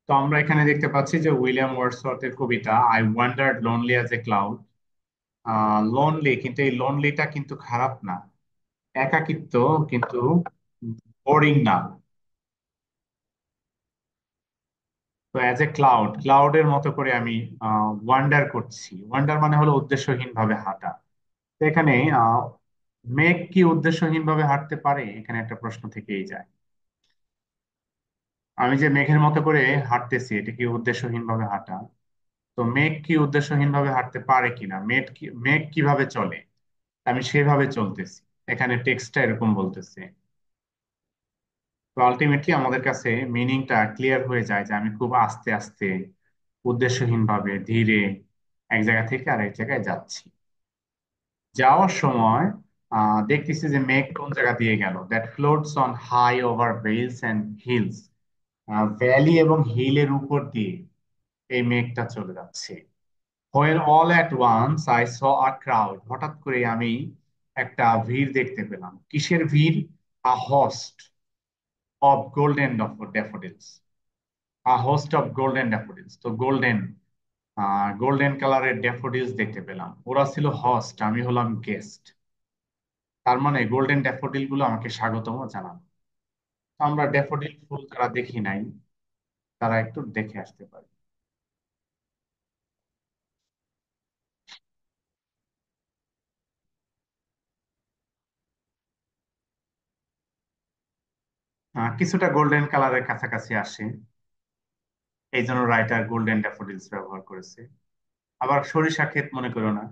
তো আমরা এখানে দেখতে পাচ্ছি যে উইলিয়াম ওয়ার্ডসওয়ার্থের কবিতা I wandered lonely as a cloud. Lonely, কিন্তু এই লোনলিটা কিন্তু খারাপ না, একাকিত্ব কিন্তু বোরিং না। তো অ্যাজ এ ক্লাউড, ক্লাউডের মতো করে আমি ওয়ান্ডার করছি। ওয়ান্ডার মানে হলো উদ্দেশ্যহীন ভাবে হাঁটা। তো এখানে মেঘ কি উদ্দেশ্যহীন ভাবে হাঁটতে পারে? এখানে একটা প্রশ্ন থেকেই যায়। আমি যে মেঘের মতো করে হাঁটতেছি, এটা কি উদ্দেশ্যহীন ভাবে হাঁটা? তো মেঘ কি উদ্দেশ্যহীন ভাবে হাঁটতে পারে কিনা, মেঘ কিভাবে চলে, আমি সেভাবে চলতেছি। এখানে টেক্সটটা এরকম বলতেছে। তো আলটিমেটলি আমাদের কাছে মিনিংটা ক্লিয়ার হয়ে যায় যে আমি খুব আস্তে আস্তে, উদ্দেশ্যহীন ভাবে ধীরে এক জায়গা থেকে আরেক জায়গায় যাচ্ছি। যাওয়ার সময় দেখতেছি যে মেঘ কোন জায়গা দিয়ে গেল, that floats on high over vales and hills. Valley এবং হিলের উপর দিয়ে এই মেঘটা চলে যাচ্ছে। When all at once I saw a crowd, হঠাৎ করে আমি একটা ভিড় দেখতে পেলাম। কিসের ভিড়? A host of golden daffodils. A host of golden daffodils, তো গোল্ডেন কালারের ড্যাফোডিলস দেখতে পেলাম। ওরা ছিল হস্ট, আমি হলাম গেস্ট। তার মানে গোল্ডেন ড্যাফোডিল গুলো আমাকে স্বাগতম জানালো। তো আমরা ড্যাফোডিল ফুল যারা দেখি নাই, তারা একটু দেখে আসতে পারি। কিছুটা গোল্ডেন কালারের কাছাকাছি আসে, এই জন্য রাইটার গোল্ডেন ড্যাফোডিলস ব্যবহার করেছে। আবার সরিষা ক্ষেত মনে করো না,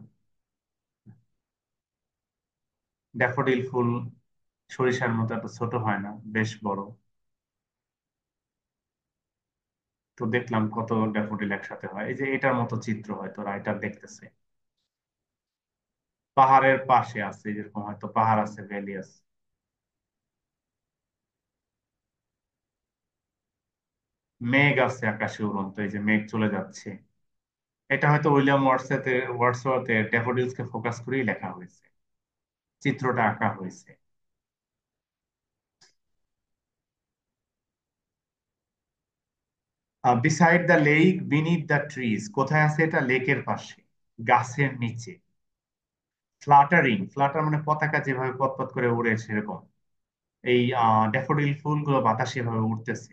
ড্যাফোডিল ফুল সরিষার মতো এত ছোট হয় না, বেশ বড়। তো দেখলাম কত ড্যাফোডিল একসাথে হয়, এই যে এটার মতো চিত্র হয়তো রাইটার দেখতেছে। পাহাড়ের পাশে আছে, যেরকম হয়তো পাহাড় আছে, ভ্যালি আছে। মেঘ আছে আকাশে উড়ন্ত, এই যে মেঘ চলে যাচ্ছে। এটা হয়তো উইলিয়াম ওয়ার্ডসওয়ার্থের ড্যাফোডিলস কে ফোকাস করেই লেখা হয়েছে, চিত্রটা আঁকা হয়েছে। Beside the lake beneath the trees, কোথায় আছে এটা? লেকের পাশে, গাছের নিচে। ফ্লাটারিং, ফ্লাটার মানে পতাকা যেভাবে পতপত করে উড়ে সেরকম এই ড্যাফোডিল ফুলগুলো বাতাসে এভাবে উড়তেছে।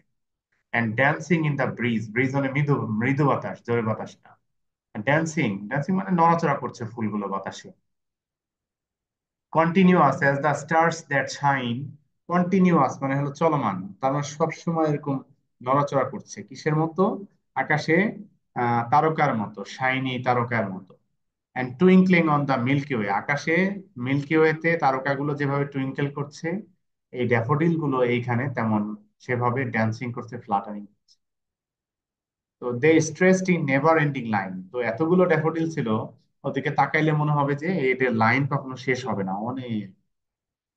And dancing in the breeze, breeze মানে মৃদু মৃদু বাতাস, জোরে বাতাস না। ড্যান্সিং, ড্যান্সিং মানে নড়াচড়া করছে ফুলগুলো বাতাসে। Continuous as the stars that shine, continuous মানে হলো চলমান, তার মানে সবসময় এরকম নড়াচড়া করছে। কিসের মতো? আকাশে তারকার মতো, শাইনি তারকার মতো। And twinkling on the milky way, আকাশে মিল্কি ওয়েতে তারকাগুলো যেভাবে টুইঙ্কেল করছে, এই ড্যাফোডিল গুলো এইখানে তেমন সেভাবে ড্যান্সিং করছে, ফ্লাটারিং। তো they stretched in never ending line, তো এতগুলো ড্যাফোডিল ছিল, ওদিকে তাকাইলে মনে হবে যে এদের লাইন কখনো শেষ হবে না, অনেক।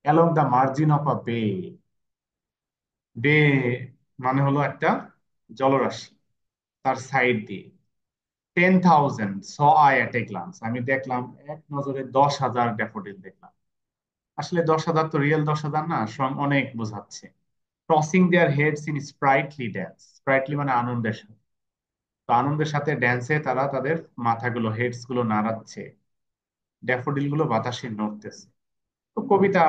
Along the margin of a বে, বে মানে হলো একটা জলরাশি, তার সাইড দিয়ে। 10,000 saw I at a glance, আমি দেখলাম এক নজরে 10,000 ড্যাফোডিল দেখলাম। আসলে 10,000 তো রিয়েল 10,000 না, অনেক বোঝাচ্ছে। Tossing their heads in sprightly dance, sprightly মানে আনন্দের সাথে। তো আনন্দের সাথে ড্যান্সে তারা তাদের মাথাগুলো, হেডস গুলো নাড়াচ্ছে, ড্যাফোডিল গুলো বাতাসে নড়তেছে। তো কবিতা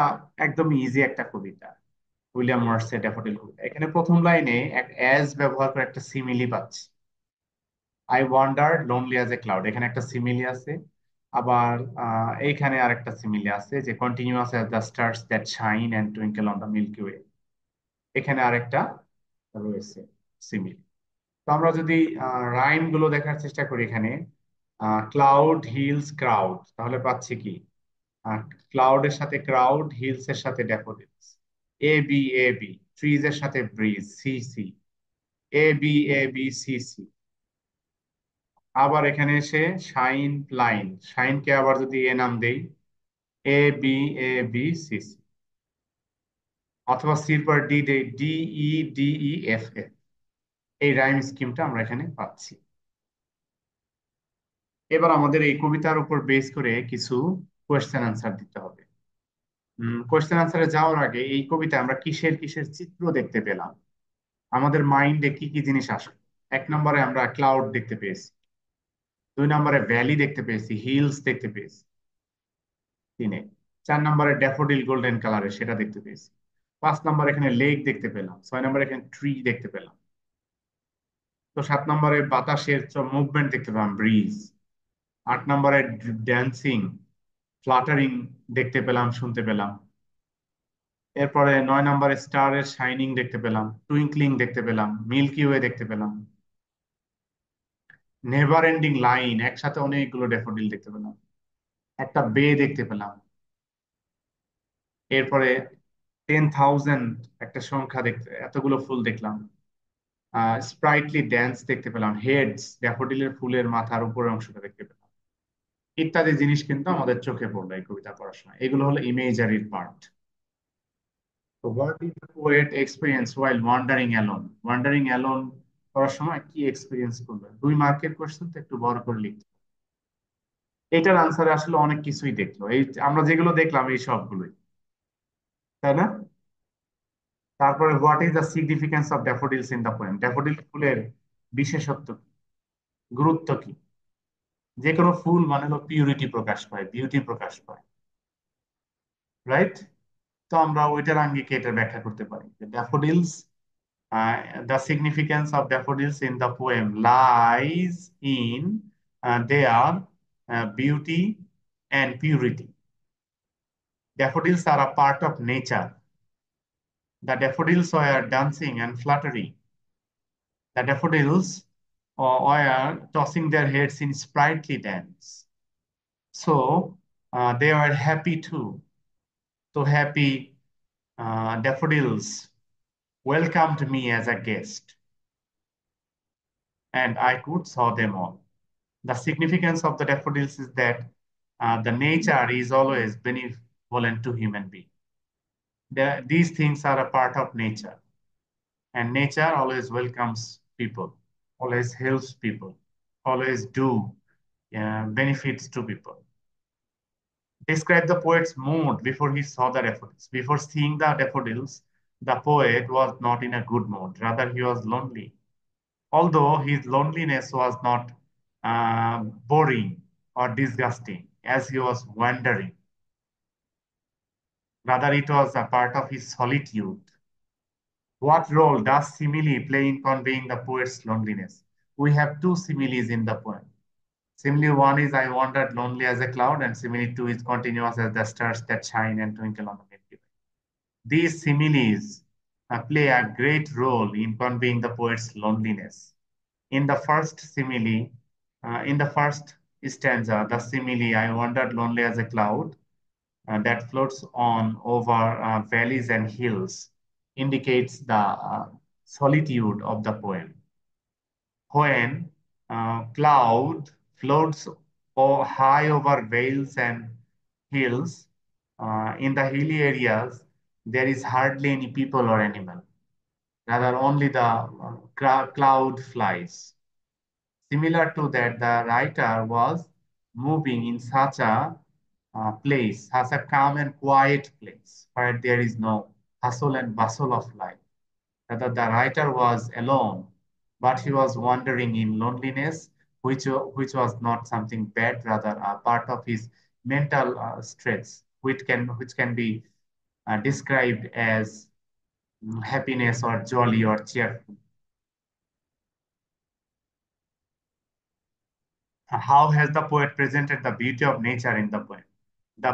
একদম ইজি একটা কবিতা, উইলিয়াম মর্সের ড্যাফোডিল কবিতা। এখানে প্রথম লাইনে এক অ্যাজ ব্যবহার করে একটা সিমিলি পাচ্ছি। I wonder lonely as a cloud, এখানে একটা সিমিলি আছে। আবার এইখানে আরেকটা সিমিলি আছে, যে continuous as the stars that shine and twinkle on the milky way, এখানে আরেকটা রয়েছে সিমিলি। তো আমরা যদি রাইম গুলো দেখার চেষ্টা করি এখানে, ক্লাউড হিলস ক্রাউড, তাহলে পাচ্ছি কি? ক্লাউডের সাথে ক্রাউড, হিলস এর সাথে daffodils. A B A B, trees এর সাথে bridge, C C. A B A B C C. আবার এখানে এসে শাইন লাইন, শাইনকে আবার যদি এ নাম দেই, A B A B C C. অথবা সির পর ডি দেই, D E D E F F. এই রাইম স্কিমটা আমরা এখানে পাচ্ছি। এবার আমাদের এই কবিতার উপর বেস করে কিছু কোয়েশ্চেন আনসার দিতে হবে। কোয়েশ্চেন আনসারে যাওয়ার আগে এই কবিতায় আমরা কিসের কিসের চিত্র দেখতে পেলাম, আমাদের মাইন্ডে কি কি জিনিস আসে? এক নম্বরে আমরা ক্লাউড দেখতে পেয়েছি, 2 নম্বরে ভ্যালি দেখতে পেয়েছি, হিলস দেখতে পেয়েছি, 3-এ। 4 নম্বরে ড্যাফোডিল গোল্ডেন কালারের, সেটা দেখতে পেয়েছি। 5 নম্বরে এখানে লেক দেখতে পেলাম। 6 নম্বরে এখানে ট্রি দেখতে পেলাম। তো 7 নম্বরে বাতাসের মুভমেন্ট দেখতে পেলাম, ব্রিজ। 8 নম্বরে ড্যান্সিং, ফ্লাটারিং দেখতে পেলাম, শুনতে পেলাম। এরপরে 9 নম্বরে স্টারের শাইনিং দেখতে পেলাম, টুইঙ্কলিং দেখতে পেলাম, মিল্কি ওয়ে দেখতে পেলাম, নেভার এন্ডিং লাইন, একসাথে অনেকগুলো ড্যাফোডিল দেখতে পেলাম, একটা বে দেখতে পেলাম। এরপরে 10,000 একটা সংখ্যা দেখতে, এতগুলো ফুল দেখলাম। স্প্রাইটলি ড্যান্স দেখতে পেলাম, হেডস, ড্যাফোডিলের ফুলের মাথার উপরের অংশটা দেখতে পেলাম, ইত্যাদি জিনিস কিন্তু আমাদের চোখে পড়লো এই কবিতা পড়ার সময়। এগুলো হলো ইমেজারির পার্ট। তো what is the poet experience while wandering alone? Wandering alone করার সময় কি এক্সপিরিয়েন্স করবে? 2 মার্কের কোশ্চেন, তো একটু বড় করে লিখতে হবে। এটার আনসারে আসলে অনেক কিছুই দেখলো, এই আমরা যেগুলো দেখলাম এই সবগুলোই, তাই না? তারপরে what is the significance of daffodils in the poem? Daffodil ফুলের বিশেষত্ব কি, গুরুত্ব কি? যে কোনো ফুল মানে হলো পিউরিটি প্রকাশ পায়, বিউটি প্রকাশ পায়, রাইট? তো আমরা ওইটার আঙ্গিকে এটা ব্যাখ্যা করতে পারি যে daffodils, the significance of daffodils in the poem lies in their beauty and purity. Daffodils are a part of nature. The daffodils were dancing and fluttering. The daffodils were tossing their heads in sprightly dance. So they were happy too. So happy daffodils welcomed me as a guest, and I could saw them all. The significance of the daffodils is that the nature is always benevolent to human being. These things are a part of nature, and nature always welcomes people, always helps people, always do benefits to people. Describe the poet's mood before he saw the daffodils. Before seeing the daffodils, the poet was not in a good mood. Rather, he was lonely. Although his loneliness was not boring or disgusting as he was wandering, rather, it was a part of his solitude. What role does simile play in conveying the poet's loneliness? We have two similes in the poem. Simile one is I wandered lonely as a cloud, and simile two is continuous as the stars that shine and twinkle on the Milky Way. These similes play a great role in conveying the poet's loneliness. In the first simile, in the first stanza, the simile, I wandered lonely as a cloud that floats on over valleys and hills, indicates the solitude of the poem. When cloud floats high over vales and hills, in the hilly areas, there is hardly any people or animal. Rather, only the cloud flies. Similar to that, the writer was moving in such a place, such a calm and quiet place where there is no hustle and bustle of life. Rather, the writer was alone, but he was wandering in loneliness, which was not something bad, rather a part of his mental stress, which can be described as happiness or jolly or cheerful. How has the poet presented the beauty of nature in the poem? The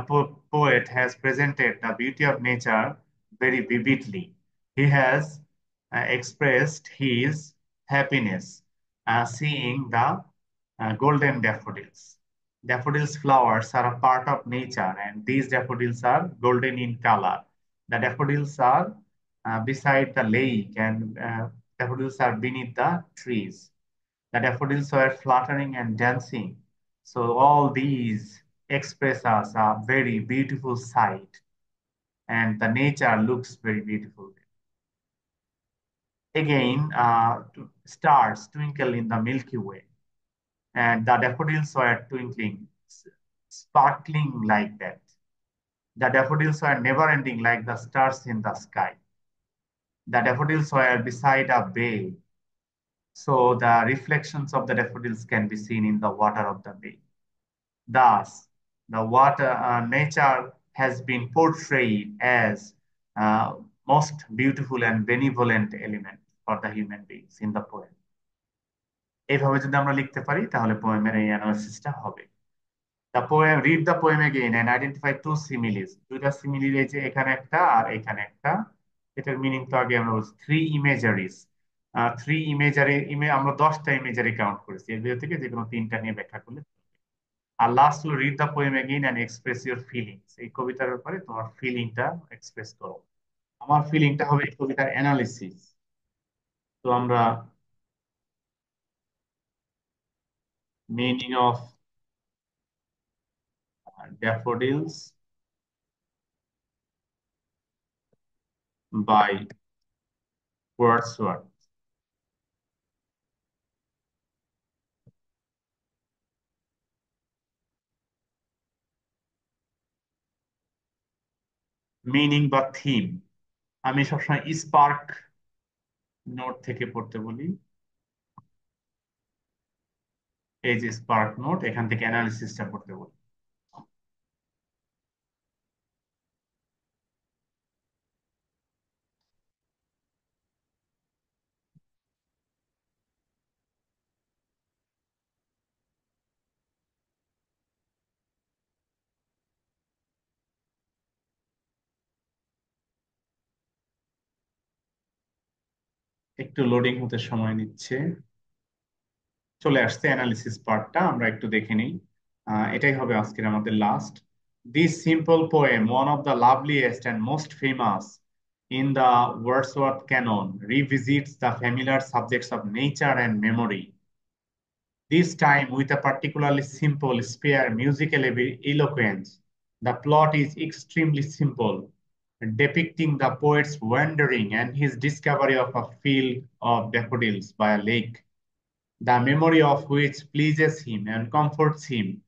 poet has presented the beauty of nature very vividly. He has expressed his happiness seeing the golden daffodils. Daffodils flowers are a part of nature, and these daffodils are golden in color. The daffodils are beside the lake, and daffodils are beneath the trees. The daffodils were fluttering and dancing. So all these express us a very beautiful sight, and the nature looks very beautiful. Again, stars twinkle in the Milky Way, and the daffodils were twinkling, sparkling like that. The daffodils were never ending like the stars in the sky. The daffodils were beside a bay, So the reflections of the daffodils can be seen in the water of the bay. Thus, the water nature has been portrayed as uh, most beautiful and benevolent element for the human beings in the poem. এইভাবে যদি আমরা লিখতে পারি তাহলে পোয়েমের এই অ্যানালিসিসটা হবে। The poem read the poem again and identify two similes. দুইটা সিমিলি এই যে এখানে একটা আর এখানে একটা। এটার মিনিং তো আগে আমরা বলছি থ্রি ইমেজারিজ। থ্রি ইমেজারি আমরা 10টা ইমেজারি কাউন্ট করেছি, এর ভিতর থেকে যে কোনো তিনটা নিয়ে ব্যাখ্যা করলে। আর লাস্ট হলো read the poem again and express your feelings. এই কবিতার ব্যাপারে তোমার ফিলিংটা এক্সপ্রেস করো। আমার ফিলিংটা হবে এই কবিতার অ্যানালিসিস। তো আমরা meaning of daffodils by Wordsworth. Meaning বা থিম আমি সবসময় স্পার্ক নোট থেকে পড়তে বলি। এই যে স্পার্ক নোট, এখান থেকে অ্যানালিসিসটা করতে বলি। একটু লোডিং হতে সময় নিচ্ছে। চলে আসছে অ্যানালিসিস পার্টটা, আমরা একটু দেখে নিই। এটাই হবে আজকের আমাদের last. This simple poem, one of the loveliest and most famous in the Wordsworth canon, revisits the familiar subjects of nature and memory. This time with a particularly simple, spare musical eloquence. The plot is extremely simple, depicting the poet's wandering and his discovery of a field of daffodils by a lake, the memory of which pleases him and comforts him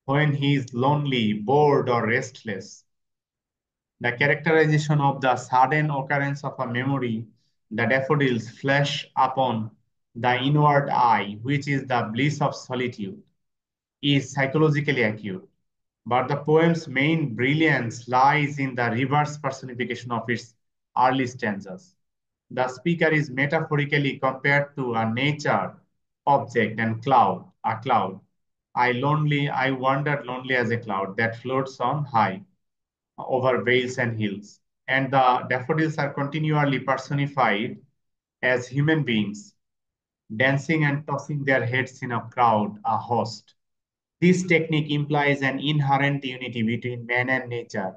when he is lonely, bored, or restless. The characterization of the sudden occurrence of a memory, the daffodils flash upon the inward eye, which is the bliss of solitude, is psychologically accurate. But the poem's main brilliance lies in the reverse personification of its early stanzas. The speaker is metaphorically compared to a nature object and cloud, a cloud. I wandered lonely as a cloud that floats on high over vales and hills. And the daffodils are continually personified as human beings, dancing and tossing their heads in a crowd, a host. This technique implies an inherent unity between man and nature,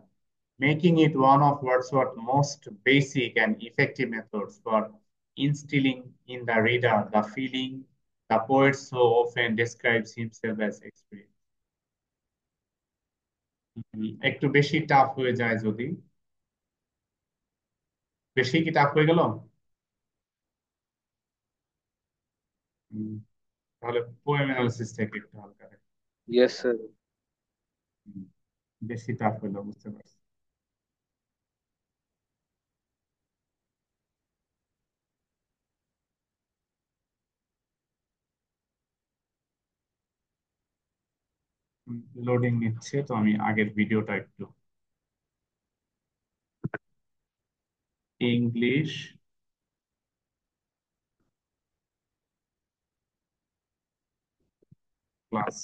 making it one of Wordsworth's most basic and effective methods for instilling in the reader the feeling the poet so often describes himself as experiencing. একটু বেশি tough হয়ে যায় যদি। বেশি কি tough হয়ে গেল? হুম, তাহলে পোয়েম অ্যানালিসিস থেকে একটু হালকা রাখি। Yes, sir. হুম, বেশি টাফ হলো, বুঝতে পারছি। লোডিং নিচ্ছে, তো আমি আগের ভিডিওটা একটু ইংলিশ ক্লাস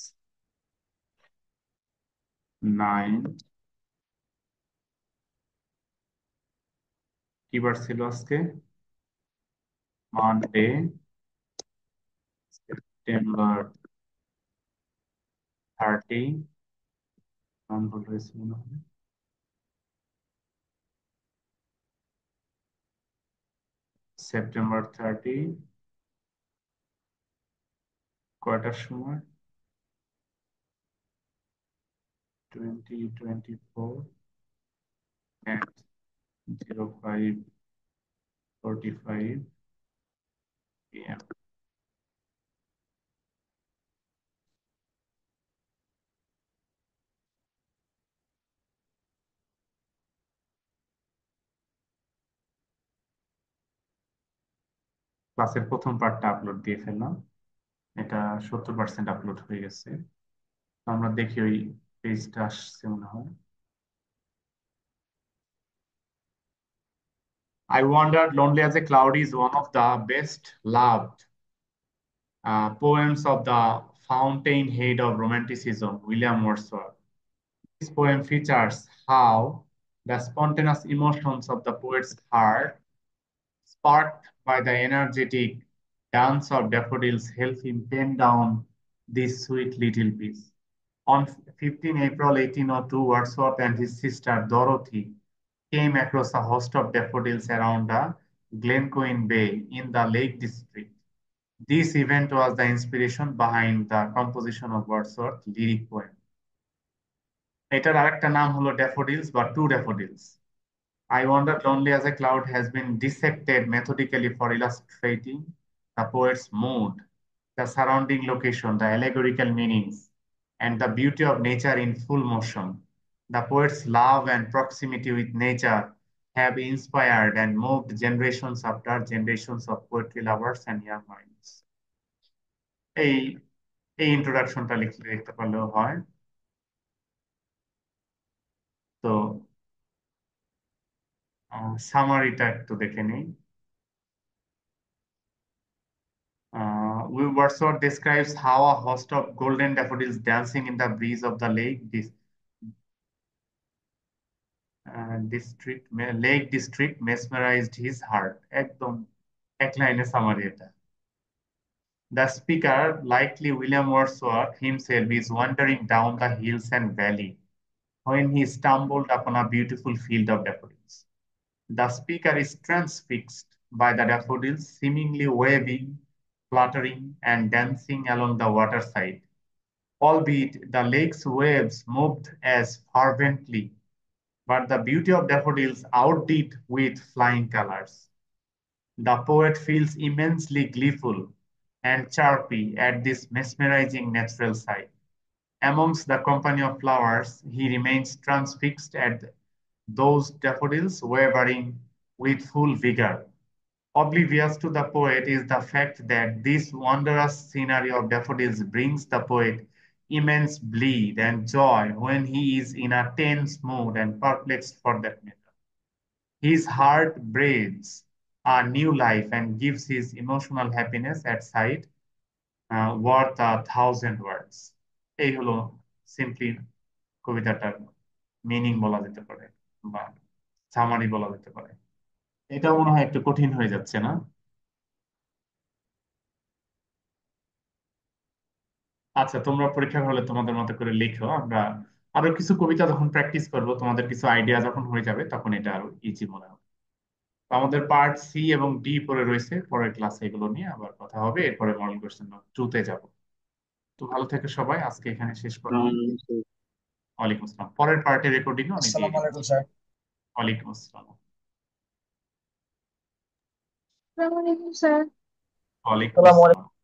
9 কি বার ছিল আজকে? Monday, September 30। নাম ভুল হয়েছে মনে হয়। সেপ্টেম্বর 30 কয়টার সময়? 2024 05:45 p.m. ক্লাসের প্রথম পার্টটা আপলোড দিয়ে ফেললাম। এটা 70% আপলোড হয়ে গেছে। তো আমরা দেখি ওই পেজটা আসছে মনে হয়। I wondered lonely as a cloud is one of the best loved poems of the fountainhead of romanticism, William Wordsworth. This poem features how the spontaneous emotions of the poet's heart, sparked by the energetic dance of daffodils, help him pen down this sweet little piece. On 15 April 1802, Wordsworth and his sister Dorothy came across a host of daffodils around the Glencoe Bay in the Lake District. This event was the inspiration behind the composition of Wordsworth's lyric poem. এটার আরেকটা নাম হলো daffodils বা to daffodils. I Wander Lonely as a Cloud has been dissected methodically for illustrating the poet's mood, the surrounding location, the allegorical meanings, and the beauty of nature in full motion. The poet's love and proximity with nature have inspired and moved generations after generations of poetry lovers and young minds. এই এই ইন্ট্রোডাকশনটা লিখলে লিখতে পারলেও হয়। তো সামারিটা একটু দেখে নিই। Wordsworth describes how a host of golden daffodils dancing in the breeze of the lake district mesmerized his heart. একদম এক লাইনে সামারি এটা। The speaker, likely William Wordsworth himself, is wandering down the hills and valley when he stumbled upon a beautiful field of daffodils. The speaker is transfixed by the daffodils seemingly waving, fluttering, and dancing along the waterside. Albeit the lake's waves moved as fervently, but the beauty of daffodils outdid with flying colors. The poet feels immensely gleeful and chirpy at this mesmerizing natural sight. Amongst the company of flowers, he remains transfixed at those daffodils wavering with full vigor. Oblivious to the poet is the fact that this wondrous scenery of daffodils brings the poet immense bleed and joy when he is in a tense mood and perplexed for that matter. His heart breathes a new life and gives his emotional happiness at sight worth a thousand words. এই হলো simply কবিতাটার meaning বলা যেতে পারে বা summary বলা যেতে পারে। এটা মনে হয় একটু কঠিন হয়ে যাচ্ছে না? আচ্ছা, তোমরা পরীক্ষার হলে তোমাদের মতো করে লিখো। আমরা আরো কিছু কবিতা যখন প্র্যাকটিস করব, তোমাদের কিছু আইডিয়া যখন হয়ে যাবে, তখন এটা আরো ইজি মনে হবে। তো আমাদের পার্ট সি এবং ডি পরে রয়েছে, পরের ক্লাসে এগুলো নিয়ে আবার কথা হবে। এরপরে মডেল কোশ্চেন টুতে যাব। তো ভালো থেকে সবাই, আজকে এখানে শেষ করলাম। ওয়ালাইকুম আসসালাম। পরের পার্টের রেকর্ডিংও আমি দিয়ে আসসালামু দিব। আলাইকুম স্যার। ওয়ালাইকুম আসসালাম। আসসালামু আলাইকুম স্যার। ওয়ালাইকুম আসসালামু আসসালাম।